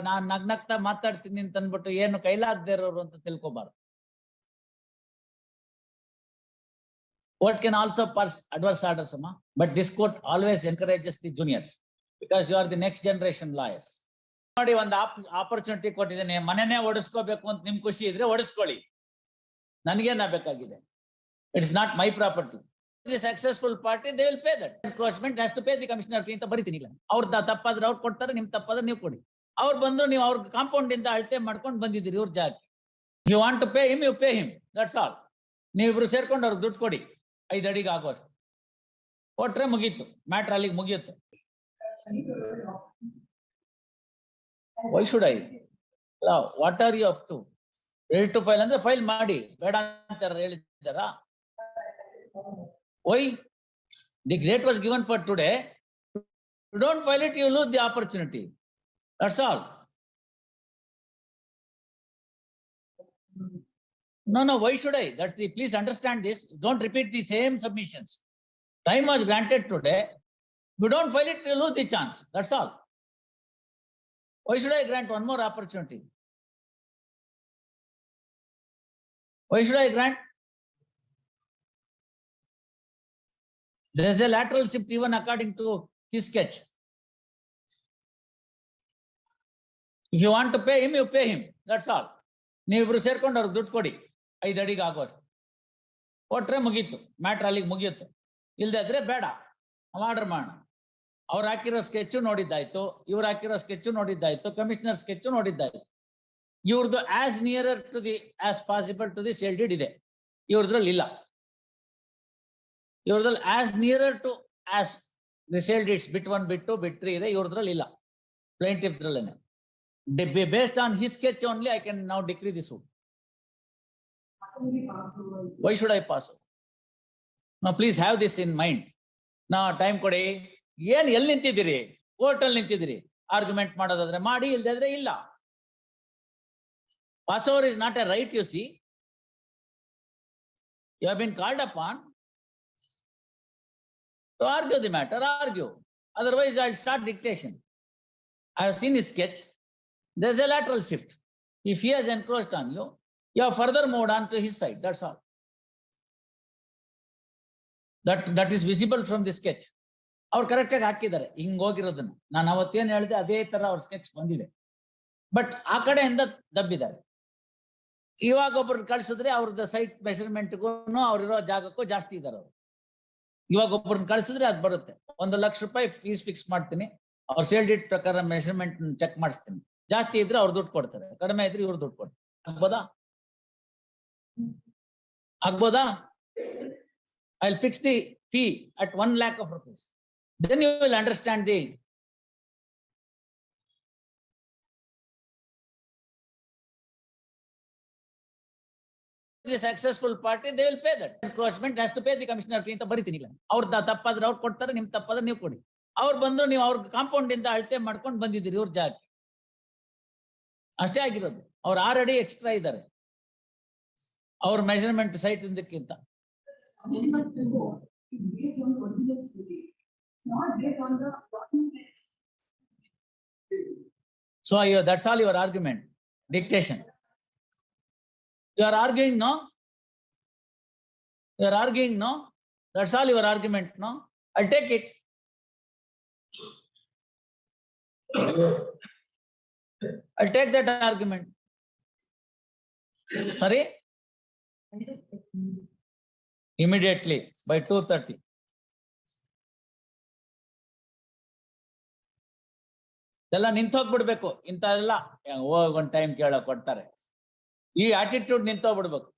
ನಾನ್ ನಗ್ನಗ್ತಾ ಮಾತಾಡ್ತೀನಿ ಅಂತ ಅನ್ಬಿಟ್ಟು ಏನು ಕೈಲಾಗದೇ ಇರೋರು ಅಂತ ತಿಳ್ಕೊಬಾರ್ದು. Court can also pass adverse orders, but this court always encourages the juniors because you are the next generation lawyers. ನೋಡಿ ಒಂದು ಆಪರ್ಚುನಿಟಿ ಕೊಟ್ಟಿದ್ದೇನೆ, ಮನೆನೇ ಓಡಿಸ್ಕೋಬೇಕು ಅಂತ ನಿಮ್ ಖುಷಿ ಇದ್ರೆ ಓಡಿಸ್ಕೊಳ್ಳಿ, ನನಗೇನ ಬೇಕಾಗಿದೆ. It's not my property. The successful party they will pay that. Encroachment has to pay the commissioner fee ಅಂತ ಬರಿತೀನಿ. ಇಲ್ಲ ಅವ್ರ ತಪ್ಪಾದ್ರೆ ಅವ್ರು ಕೊಡ್ತಾರೆ, ನಿಮ್ ತಪ್ಪಾದ್ರೆ ನೀವು ಕೊಡಿ. ಅವ್ರು ಬಂದು ನೀವು ಅವ್ರ ಕಾಂಪೌಂಡ್ ಇಂದ ಅಳತೆ ಮಾಡ್ಕೊಂಡು ಬಂದಿದ್ದೀರಿ ಇವ್ರ ಜಾಗಕ್ಕೆ. You want to pay him, you pay him, that's all. ನೀವಿಬ್ರು ಸೇರ್ಕೊಂಡು ಅವ್ರಿಗೆ ದುಡ್ಡು ಕೊಡಿ, 5 ಅಡಿಗೆ ಆಗೋಷ್ಟು ಕೊಟ್ರೆ ಮುಗೀತು, ಮ್ಯಾಟ್ರ್ ಅಲ್ಲಿಗೆ ಮುಗಿಯುತ್ತೆ. Why should I? What are you up to? Ready to file ಅಂದ್ರೆ ಫೈಲ್ ಮಾಡಿ, ಬೇಡ ಅಂತ ಹೇಳಿದ್ದಾರಾ? Why? The date was given for today. You don't file it, you lose the opportunity. That's all. No, why should I? That's the, please understand this. Don't repeat the same submissions. Time was granted today. You don't file it, you lose the chance. That's all. Why should I grant one more opportunity? Why should I grant? There is a lateral shift even according to his sketch. If you want to pay him, you pay him. That's all. ನೀವಿಬ್ರು ಸೇರ್ಕೊಂಡು ಅವ್ರಿಗೆ ದುಡ್ಡು ಕೊಡಿ, 5 ಅಡಿಗೆ ಆಗೋಷ್ಟು ಕೊಟ್ರೆ ಮುಗೀತು, matter ಅಲ್ಲಿಗೆ ಮುಗಿಯುತ್ತೆ. ಇಲ್ದಾದ್ರೆ ಬೇಡ, ಆರ್ಡರ್ ಮಾಡೋಣ. ಅವ್ರು ಹಾಕಿರೋ ಸ್ಕೆಚ್ ನೋಡಿದ್ದಾಯ್ತು, ಇವ್ರು ಹಾಕಿರೋ ಸ್ಕೆಚ್ ನೋಡಿದ್ದಾಯ್ತು, ಕಮಿಷನರ್ ಸ್ಕೆಚ್ ನೋಡಿದ್ದಾಯ್ತು. ಇವ್ರದ್ದು as nearer to the as possible to the sale deed ಇದೆ, ಇವ್ರದ್ರಲ್ಲಿ ಇಲ್ಲ. ಇವ್ರದ್ರಲ್ಲಿ as nearer to as the sale deeds bit 1, bit 2, bit 3 ಇದೆ, ಇವ್ರದ್ರಲ್ಲಿ ಇಲ್ಲ. ಪ್ಲೇಂಟಿಫ್ ದ್ರಲ್ಲೇನೆ. Based on his sketch only, I can now decree this suit. Why should I pass it? Now, please have this in mind. Now, time kodi. Yen ಎಲ್ಲಿ ನಿಂತಿದ್ದೀರಿ? Court ಅಲ್ಲಿ ನಿಂತಿದ್ದೀರಿ. Argument ಮಾಡೋದಾದ್ರೆ ಮಾಡಿ, ಇಲ್ದಾದ್ರೆ ಇಲ್ಲ. Pass over is not a right, you see. You have been called upon to argue the matter, argue. Otherwise, I'll start dictation. I have seen his sketch. There's a lateral shift. If he has encroached on you, you have further moved on to his side. That's all. That is visible from the sketch. ಅವ್ರು correct ಆಗಿ ಹಾಕಿದ್ದಾರೆ ಹಿಂಗ್ ಹೋಗಿರೋದನ್ನ. ನಾನು ಅವತ್ತೇನ್ ಹೇಳಿದೆ ಅದೇ ತರ ಅವ್ರ sketch ಬಂದಿದೆ. ಬಟ್ ಆ ಕಡೆಯಿಂದ ದಬ್ಬಿದ್ದಾರೆ. ಇವಾಗ ಒಬ್ರು ಕಳ್ಸಿದ್ರೆ ಅವ್ರದ್ದು ಸೈಟ್ ಮೆಷರ್ಮೆಂಟ್ಗೂ ಅವ್ರಿರೋ ಜಾಗಕ್ಕೂ ಜಾಸ್ತಿ ಇದಾರೆ ಅವರು. ಇವಾಗ ಒಬ್ರನ್ನ ಕಳ್ಸಿದ್ರೆ ಅದು ಬರುತ್ತೆ. 1 ಲಕ್ಷ ರೂಪಾಯಿ ಫೀಸ್ ಫಿಕ್ಸ್ ಮಾಡ್ತೀನಿ, ಅವ್ರ ಸೇಲ್ ಡೀಟ್ ಪ್ರಕಾರ ಮೆಷರ್ಮೆಂಟ್ ಚೆಕ್ ಮಾಡಿಸ್ತೀನಿ. ಜಾಸ್ತಿ ಇದ್ರೆ ಅವ್ರು ದುಡ್ಡು ಕೊಡ್ತಾರೆ, ಕಡಿಮೆ ಇದ್ರೆ ಇವ್ರು ದುಡ್ಡು ಕೊಡ್ತಾರೆ. ಆಗ್ಬೋದಾ? I'll fix the fee at 1 lakh of rupees. Then you will understand the successful party, they will pay that. Encroachment has to pay the commissioner fee ಅಂತ ಬರಿತೀನಿ. ಇಲ್ಲ ಅವ್ರ ತಪ್ಪಾದ್ರೆ ಅವ್ರು ಕೊಡ್ತಾರೆ, ನಿಮ್ ತಪ್ಪಾದ್ರೆ ನೀವು ಕೊಡಿ. ಅವ್ರು ಬಂದು ನೀವು ಅವ್ರ ಕಾಂಪೌಂಡ್ ಇಂದ ಅಳತೆ ಮಾಡ್ಕೊಂಡು ಬಂದಿದ್ದೀರಿ ಇವ್ರ ಜಾಗಕ್ಕೆ, ಅಷ್ಟೇ ಆಗಿರೋದು. ಅವ್ರು 6 ಅಡಿ ಎಕ್ಸ್ಟ್ರಾ ಇದ್ದಾರೆ ಅವ್ರ ಮೆಜರ್ಮೆಂಟ್ ಸೈಟ್ ಇಂದಕ್ಕಿಂತ. So that's all your argument. Dictation. You are arguing, no? You are arguing, no? That's all your argument, no? I'll take it. I'll take that argument. Sorry? Immediately by 2:30. ಎಲ್ಲ ನಿಂತೋಗ್ಬಿಡ್ಬೇಕು. ಇಂಥದೆಲ್ಲ ಒಂದ್ time ಕೇಳಕ್ ಕೊಡ್ತಾರೆ. ಈ attitude ನಿಂತೋಗ್ಬಿಡ್ಬೇಕು.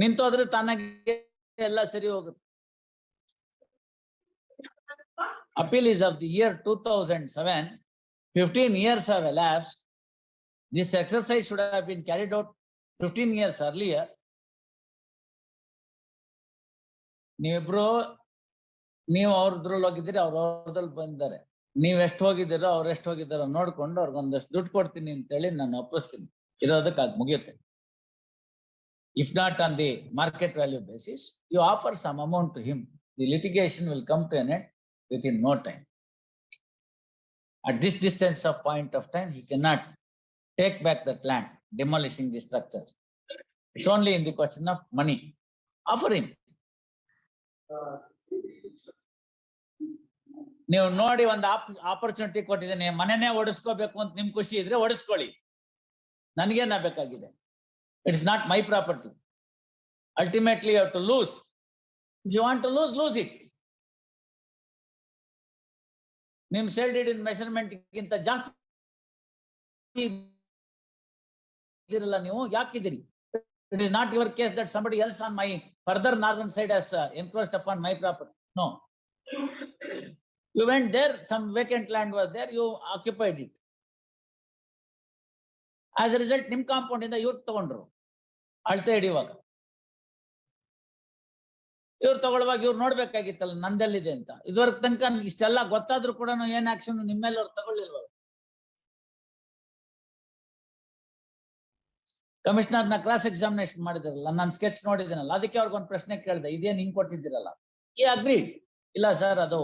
ನಿಂತೋದ್ರೆ ತಾನಾಗಿ ಎಲ್ಲ ಸರಿ ಹೋಗುತ್ತೆ. Appeal is of the year 2007. 15 years have elapsed. This exercise should have been carried out 15 years earlier. ನೀವು ಅವ್ರದ್ರಲ್ಲಿ ಹೋಗಿದ್ದೀರಿ, ಅವ್ರದ್ರಲ್ಲಿ ಬಂದಿದ್ದಾರೆ. ನೀವ್ ಎಷ್ಟು ಹೋಗಿದ್ದೀರೋ ಅವ್ರ ಎಷ್ಟು ಹೋಗಿದ್ದಾರೋ ನೋಡ್ಕೊಂಡು ಅವ್ರಿಗೊಂದಷ್ಟು ದುಡ್ಡು ಕೊಡ್ತೀನಿ ಅಂತೇಳಿ ನಾನು ಒಪ್ಪಿಸ್ತೀನಿ. ಇರೋದಕ್ಕೆ ಮುಗಿಯುತ್ತೆ. If not on the market value basis, you offer some amount to him. The litigation will come to an end within no time. At this distance of point of time, he cannot take back that land, demolishing the structure. It's only in the question of money. Offer him. ನೀವು ನೋಡಿ ಒಂದು opportunity ಕೊಟ್ಟಿದ್ದೇನೆ, ಮನೆನೇ ಓಡಿಸ್ಕೋಬೇಕು ಅಂತ ನಿಮ್ ಖುಷಿ ಇದ್ರೆ ಓಡಿಸ್ಕೊಳ್ಳಿ, ನನ್ಗೇನ ಬೇಕಾಗಿದೆ. It's not my property. Ultimately you have to lose. If you want to lose it. ನಿಮ್ ಸೇಲ್ ಡೀಡ್ ಇನ್ ಮೆಷರ್ಮೆಂಟ್ ಗಿಂತ ಜಾಸ್ತಿ ಇದಿರಲ್ಲ, ನೀವು ಯಾಕಿದ್ದೀರಿ? It is not your case that somebody else on my further northern side has encroached upon my property. No. You went there, some vacant land was there, you occupied it. As a result, nim compound inda iವ್ರು ತಗೊಂಡ್ರು ಅಳ್ತೆ ಹಿಡಿಯುವಾಗ. ಇವ್ರು ತಗೊಳ್ಳುವಾಗ ಇವ್ರು ನೋಡ್ಬೇಕಾಗಿತ್ತಲ್ಲ ನಂದೆಲ್ಲಿದೆ ಅಂತ. ಇದುವರೆಗೆ ತನಕ ಇಷ್ಟೆಲ್ಲ ಗೊತ್ತಾದ್ರೂ ಕೂಡ ಏನ್ ಆಕ್ಷನ್ ನಿಮ್ಮೇಲೆ ಅವ್ರು ತಗೊಳ್ಳಿಲ್ವ? ಕಮಿಷನರ್ ನ ಕ್ಲಾಸ್ ಎಕ್ಸಾಮಿನೇಷನ್ ಮಾಡಿದ್ರಲ್ಲ, ನಾನು ಸ್ಕೆಚ್ ನೋಡಿದ್ದೀನಲ್ಲ, ಅದಕ್ಕೆ ಅವ್ರಿಗೊಂದು ಪ್ರಶ್ನೆ ಕೇಳಿದೆ, ಇದೇನ್ ಹಿಂಗ್ ಕೊಟ್ಟಿದ್ದೀರಲ್ಲ? ಈ ಅಗ್ರೀಡ್. ಇಲ್ಲ ಸರ್, ಅದು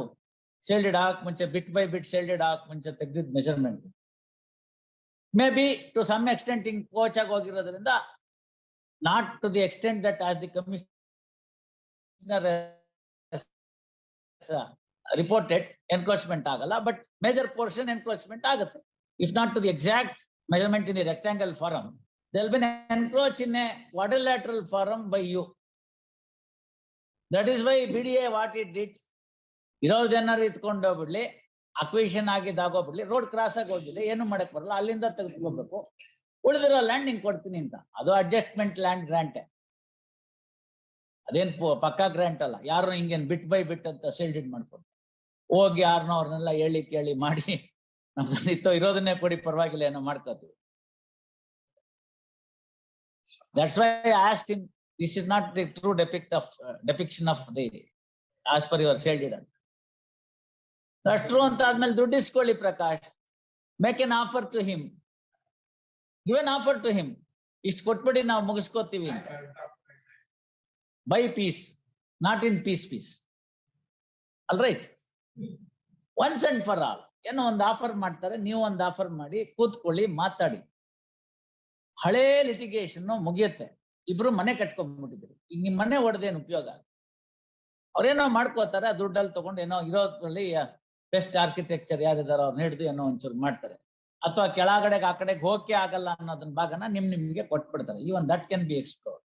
ಸೇಲ್ಡೆಡ್ ಹಾಕ್ ಮುಂಚೆ ಬಿಟ್ ಬೈ ಬಿಟ್ ಸೇಲ್ಡೆಡ್ ಹಾಕ್ ಮುಂಚೆ ತೆಗ್ದಿದ್ measurement. May be to some extent ಹಿಂಗ್ ಕೋಚ್ ಆಗಿ ಹೋಗಿರೋದ್ರಿಂದ, not to the extent that as the commissioner reported encroachment ಆಗಲ್ಲ, ಬಟ್ ಮೇಜರ್ ಪೋರ್ಷನ್ ಎನ್ಕ್ರೋಚ್ಮೆಂಟ್ ಆಗುತ್ತೆ. If not to the exact measurement in the rectangle form, there will be an encroach in a quadrilateral forum by you. That is why BDA what it did, ಇರೋದೇನಾರು ಇತ್ಕೊಂಡು ಹೋಗ್ಬಿಡ್ಲಿ, acquisition ಆಗಿದ್ದಾಗೋಗ್ಬಿಡ್ಲಿ, road cross ಆಗಿ ಹೋಗಿಲ್ಲ, ಏನು ಮಾಡಕ್ ಬರಲ್ಲ, ಅಲ್ಲಿಂದ ತೆಗೆದುಕೋಬೇಕು, ಉಳಿದಿರೋ ಲ್ಯಾಂಡ್ ನಿಂಗೆ ಕೊಡ್ತೀನಿ ಅಂತ. ಅದು ಅಡ್ಜಸ್ಟ್ಮೆಂಟ್ ಲ್ಯಾಂಡ್ ಗ್ರಾಂಟ್, ಅದೇನ್ ಪಕ್ಕಾ ಗ್ರಾಂಟ್ ಅಲ್ಲ. ಯಾರು ಹಿಂಗೇನ್ ಬಿಟ್ ಬೈ ಬಿಟ್ ಅಂತ ಸೇಲ್ಡ್ ಮಾಡ್ಕೊಂಡು ಹೋಗಿ ಯಾರನ್ನೋ ಅವ್ರನ್ನೆಲ್ಲ ಹೇಳಿ ಕೇಳಿ ಮಾಡಿ ನಮ್ದು ಇರೋದನ್ನೇ ಕೊಡಿ ಪರವಾಗಿಲ್ಲ ಏನೋ ಮಾಡ್ಕೋತೀವಿ. That's why I asked him, this is not the true depiction of the as per your sale deed. That's true ಅಂತ ಆದ್ಮೇಲೆ ದುಡ್ಡು ಇಸ್ಕೊಳ್ಳಿ Prakash. Make an offer to him. Give an offer to him. ಇಷ್ಟು ಕೊಟ್ಬಿಡಿ ನಾವು ಮುಗಿಸ್ಕೋತೀವಿ ಅಂತ. By piece, not in piece. All right. Once and for all. ಏನೋ ಒಂದು ಆಫರ್ ಮಾಡ್ತಾರೆ, ನೀವು ಒಂದು ಆಫರ್ ಮಾಡಿ ಕೂತ್ಕೊಳ್ಳಿ, ಮಾತಾಡಿ. ಹಳೇ ಲಿಟಿಗೇಷನ್ ಮುಗಿಯುತ್ತೆ. ಇಬ್ರು ಮನೆ ಕಟ್ಕೊಂಡ್ಬಿಟ್ಟಿದ್ರು, ಈಗ ನಿಮ್ ಮನೆ ಹೊಡೆದೇನು ಉಪಯೋಗ? ಅವ್ರೇನೋ ಮಾಡ್ಕೋತಾರೆ, ಆ ದುಡ್ಡಲ್ಲಿ ತಗೊಂಡು ಏನೋ ಇರೋದ್ರಲ್ಲಿ ಬೆಸ್ಟ್ ಆರ್ಕಿಟೆಕ್ಚರ್ ಯಾರಿದಾರೋ ಅವ್ರನ್ನ ಹಿಡಿದು ಏನೋ ಒಂಚೂರು ಮಾಡ್ತಾರೆ, ಅಥವಾ ಕೆಳಗಡೆಗೆ ಆ ಕಡೆಗೆ ಹೋಗಕ್ಕೆ ಆಗಲ್ಲ ಅನ್ನೋದನ್ನ ಭಾಗನ ನಿಮ್ಗೆ ಕೊಟ್ಬಿಡ್ತಾರೆ. Even that can be explored.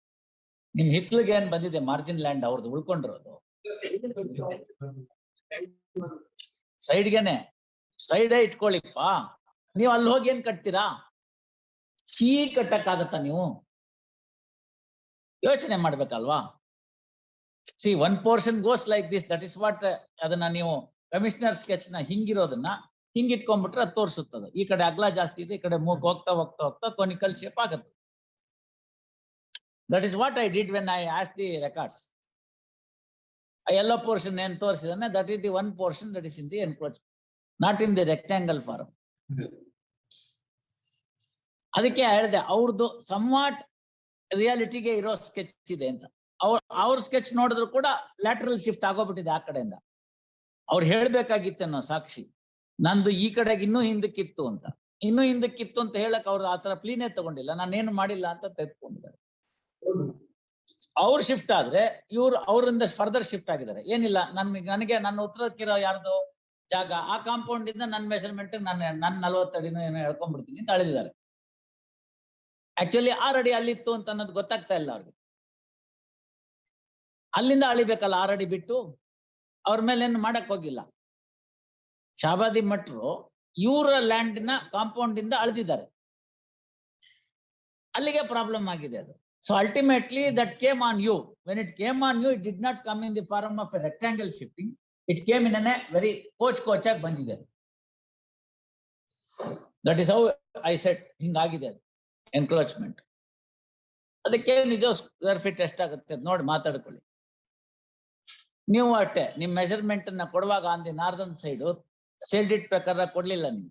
ನಿಮ್ ಹಿತ್ಲಿಗೆ ಏನ್ ಬಂದಿದೆ ಮಾರ್ಜಿನ್ ಲ್ಯಾಂಡ್ ಅವ್ರದ್ದು ಉಳ್ಕೊಂಡಿರೋದು, ಸೈಡ್ಗೆನೆ ಸೈಡೇ ಇಟ್ಕೊಳ್ಳಿಪ್ಪ. ನೀವು ಅಲ್ಲಿ ಹೋಗಿ ಏನ್ ಕಟ್ತೀರಾ? ಕೀ ಕಟ್ಟಕ್ಕಾಗತ್ತಾ? ನೀವು ಯೋಚನೆ ಮಾಡ್ಬೇಕಲ್ವಾ? See one portion goes like this. That is what. ಅದನ್ನ ನೀವು ಕಮಿಷನರ್ ಸ್ಕೆಚ್ ನ ಹಿಂಗಿರೋದನ್ನ ಹಿಂಗಿಟ್ಕೊಂಡ್ಬಿಟ್ರೆ ಅದು ತೋರಿಸುತ್ತದೆ. ಈ ಕಡೆ ಅಗ್ಲ ಜಾಸ್ತಿ ಇದೆ, ಈ ಕಡೆ ಮೂಗ್ ಹೋಗ್ತಾ ಕೊನಿಕಲ್ ಶೇಪ್ ಆಗುತ್ತೆ. That is what I did when I asked the records. ಎಲ್ಲೋ ಪೋರ್ಷನ್ ಏನ್ ತೋರಿಸಿದಾನೆ, that is the one portion that is in the encroach, not in the rectangle form. ಅದಕ್ಕೆ ಹೇಳಿದೆ ಅವ್ರದ್ದು ಸಮ್ವಾಟ್ ರಿಯಾಲಿಟಿಗೆ ಇರೋ ಸ್ಕೆಚ್ ಇದೆ ಅಂತ. ಅವ್ರ ಸ್ಕೆಚ್ ನೋಡಿದ್ರು ಕೂಡ ಲ್ಯಾಟ್ರಲ್ ಶಿಫ್ಟ್ ಆಗೋಗ್ಬಿಟ್ಟಿದೆ ಆ ಕಡೆಯಿಂದ. ಅವ್ರು ಹೇಳ್ಬೇಕಾಗಿತ್ತೇನೋ ಸಾಕ್ಷಿ, ನಂದು ಈ ಕಡೆಗೆ ಇನ್ನೂ ಹಿಂದಕ್ಕಿತ್ತು ಅಂತ ಹೇಳಕ್ ಅವ್ರು ಆತರ ಪ್ಲೀನೇ ತಗೊಂಡಿಲ್ಲ, ನಾನೇನು ಮಾಡಿಲ್ಲ ಅಂತ ತೆಗೆದುಕೊಂಡಿದ್ದಾರೆ. ಅವ್ರು ಶಿಫ್ಟ್ ಆದ್ರೆ ಇವ್ರು ಅವರಿಂದ ಫರ್ದರ್ ಶಿಫ್ಟ್ ಆಗಿದ್ದಾರೆ. ಏನಿಲ್ಲ, ನನಗೆ ನನ್ನ ಉತ್ತರಕ್ಕಿರೋ ಯಾರ್ದು ಜಾಗ, ಆ ಕಾಂಪೌಂಡ್ ಇಂದ ನನ್ನ ಮೆಷರ್ಮೆಂಟ್ ನನ್ನ 40 ಅಡಿನೋ ಏನೋ ಹೇಳ್ಕೊಂಡ್ಬಿಡ್ತೀನಿ ಅಂತ ಅಳಿದಿದ್ದಾರೆ. ಆಕ್ಚುಲಿ 6 ಅಡಿ ಅಲ್ಲಿತ್ತು ಅಂತ ಅನ್ನೋದು ಗೊತ್ತಾಗ್ತಾ ಇಲ್ಲ ಅವ್ರಿಗೆ. ಅಲ್ಲಿಂದ ಅಳಿಬೇಕಲ್ಲ 6 ಅಡಿ ಬಿಟ್ಟು. ಅವ್ರ ಮೇಲೆ ಏನು ಮಾಡಕ್ ಹೋಗಿಲ್ಲ. ಶಾಬಾದಿ ಮಟ್ರು ಇವರ ಲ್ಯಾಂಡ್ ನ ಕಾಂಪೌಂಡ್ ಇಂದ ಅಳಿದಿದ್ದಾರೆ, ಅಲ್ಲಿಗೆ ಪ್ರಾಬ್ಲಮ್ ಆಗಿದೆ ಅದು. So ultimately that came on you. When it came on you, it did not come in the form of a rectangle shifting. It came in an a very ಕೋಚ್ ಆಗಿ ಬಂದಿದೆ. That is how I set ಹಿಂಗಾಗಿದೆ ಅದು encroachment. ಅದಕ್ಕೆ ನಿಜ square feet ಎಷ್ಟಾಗುತ್ತೆ ನೋಡಿ ಮಾತಾಡ್ಕೊಳ್ಳಿ. ನೀವು ಅಷ್ಟೇ ನಿಮ್ ಮೆಜರ್ಮೆಂಟ್ ಅನ್ನ ಕೊಡುವಾಗ on the northern side sale deed ಪ್ರಕಾರ ಕೊಡ್ಲಿಲ್ಲ ನೀವು.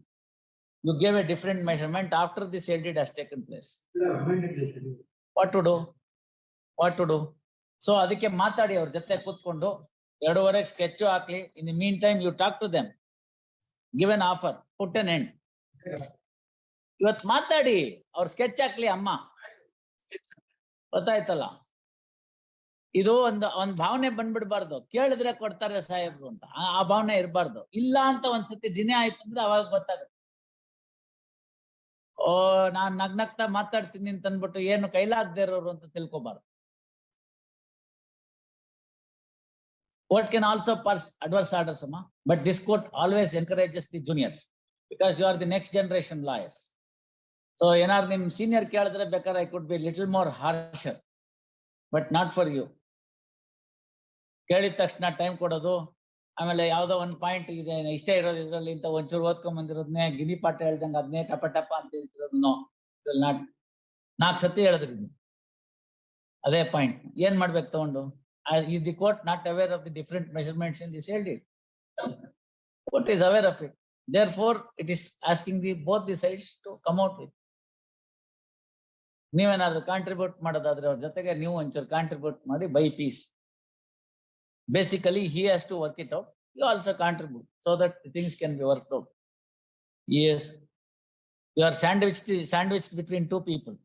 You gave a different measurement after the sale deed has taken place. What to do? So ಅದಕ್ಕೆ ಮಾತಾಡಿ ಅವ್ರ ಜೊತೆ ಕೂತ್ಕೊಂಡು 2.5 ಸ್ಕೆಚ್ ಹಾಕ್ಲಿ. In the meantime you talk to them. give an offer, put an end. ಇವತ್ ಮಾತಾಡಿ ಅವ್ರ sketch ಹಾಕ್ಲಿ ಅಮ್ಮ, ಗೊತ್ತಾಯ್ತಲ್ಲ. ಇದು ಒಂದ್ ಭಾವನೆ ಬಂದ್ಬಿಡ್ಬಾರ್ದು, ಕೇಳಿದ್ರೆ ಕೊಡ್ತಾರೆ ಸಾಹೇಬ್ರು ಅಂತ, ಆ ಭಾವನೆ ಇರಬಾರ್ದು. ಇಲ್ಲ ಅಂತ ಒಂದ್ಸತಿ ಡಿನೇ ಆಯ್ತು ಅಂದ್ರೆ ಅವಾಗ ಗೊತ್ತಾಗುತ್ತೆ. ಓ ನಾನ್ ನಗ್ನಗ್ತಾ ಮಾತಾಡ್ತೀನಿ ಅಂತ ಅಂದ್ಬಿಟ್ಟು ಏನು ಕೈಲಾಗದೆ ಇರೋರು ಅಂತ ತಿಳ್ಕೊಬಾರ್ದು. Court can also pass adverse orders, but this court always encourages the juniors because you are the next generation lawyers. So ಏನಾದ್ರು ನಿಮ್ ಸೀನಿಯರ್ ಕೇಳಿದ್ರೆ ಬೇಕಾದ್ರೆ I could be little more harsher, but not for you. ಕೇಳಿದ ತಕ್ಷಣ time ಕೊಡೋದು, ಆಮೇಲೆ ಯಾವ್ದೋ ಒಂದ್ ಪಾಯಿಂಟ್ ಇದೆ ಇಷ್ಟೇ ಇರೋದು ಇದ್ರಲ್ಲಿ ಇಂತ ಒಂಚೂರು ಓದ್ಕೊಂಡ್ ಬಂದಿರೋದನ್ನೇ ಗಿನಿ ಪಾಠ ಹೇಳ್ದಂಗ ಅದನ್ನೇ ಟಪ ಟಪ ಅಂತ ಹೇಳ್ತಿರೋದು. ನಾಟ್ 4 ಸತಿ ಹೇಳಿದ್ರಿ ಅದೇ ಪಾಯಿಂಟ್. ಏನ್ ಮಾಡ್ಬೇಕು ತಗೊಂಡು? Is the court not aware of the different measurements in the sale deed? Court is aware of it. Therefore, it is asking both the sides to come out with. ನೀವೇನಾದ್ರು contribute ಮಾಡೋದಾದ್ರೆ ಅವ್ರ ಜೊತೆಗೆ ನೀವು ಒಂಚೂರು contribute ಮಾಡಿ by piece. Basically, he has to work it out. You also contribute so that things can be worked out. Yes, you are sandwiched between two people.